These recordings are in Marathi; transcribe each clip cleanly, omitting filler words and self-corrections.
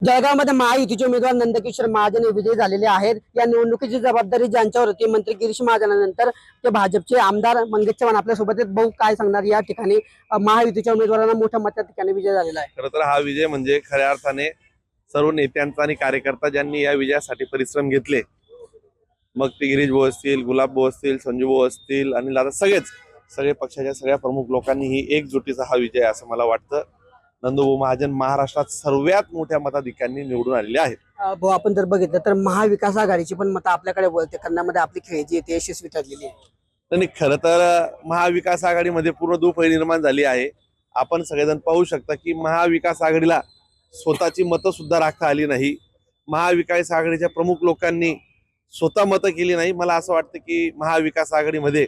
जळगावमध्ये महायुतीचे उमेदवार नंदकिशोर महाजन हे विजयी झालेले आहेत। या निवडणुकीची जबाबदारी ज्यांच्यावर होती मंत्री गिरीश महाजनानंतर ते भाजपचे आमदार मंगेश चव्हाण आपल्या सोबत आहेत। भाऊ काय सांगणार या ठिकाणी महायुतीच्या उमेदवारांना मोठ्या मताच्या ठिकाणी विजय झालेला आहे। खरं तर हा विजय म्हणजे खऱ्या अर्थाने सर्व नेत्यांचा आणि कार्यकर्ता ज्यांनी या विजयासाठी परिश्रम घेतले, मग ते गिरीश भाऊ असतील, गुलाब भाऊ असतील, संजू भाऊ असतील आणि आता सगळे पक्षाच्या सगळ्या प्रमुख लोकांनी ही एकजुटीचा हा विजय असं मला वाटतं। नंदूभाऊ महाजन महाराष्ट्रात सर्वात मोठ्या मताधिक्यांनी निवडून आलेले आहेत। भाऊ आपण जर बघितलं तर महाविकास आघाडीची पण मतं आपल्याकडे वळते करण्यामध्ये आपली खेळी येते यशस्वी ठरलेली आहे। आणि खरं तर महाविकास आघाडीमध्ये पूर्ण दुफळी निर्माण झाली आहे। आपण सगळेजण पाहू शकता की महाविकास आघाडीला स्वतःची मतं सुद्धा राखता आली नाही। महाविकास आघाडीच्या प्रमुख लोकांनी स्वतः मतं केली नाही। मला असं वाटतं की महाविकास आघाडीमध्ये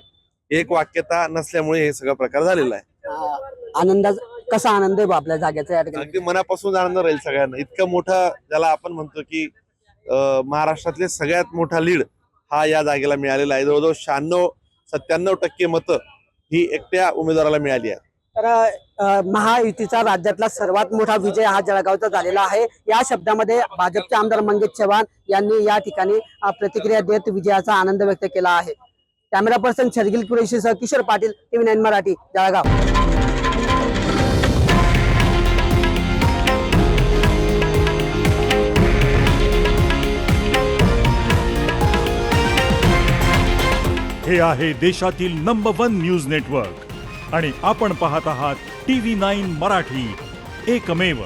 एक वाक्यता नसल्यामुळे हे सगळं प्रकार झालेला आहे। आनंद कसा आनंद आहे आपल्या जागेचा या ठिकाणी? अगदी मनापासून आनंद राहील सगळ्यांना। इतकं मोठं ज्याला आपण म्हणतो की महाराष्ट्रातले सगळ्यात मोठा लीड हा या जागेला मिळालेला आहे। जवळजवळ 96-97% मतं ही एकट्या उमेदवाराला मिळाली आहे। तर महायुतीचा राज्यातला सर्वात मोठा विजय हा जळगावचा झालेला आहे। या शब्दामध्ये भाजपचे आमदार मंगेश चव्हाण यांनी या ठिकाणी प्रतिक्रिया देत विजयाचा आनंद व्यक्त केला आहे। कॅमेरा पर्सन शर्गिल कुरेशीसह किशोर पाटील, TV9 मराठी, जळगाव। हे आहे देशातील नंबर 1 न्यूज नेटवर्क आणि आपण पाहत आहात TV9 मराठी, एकमेव।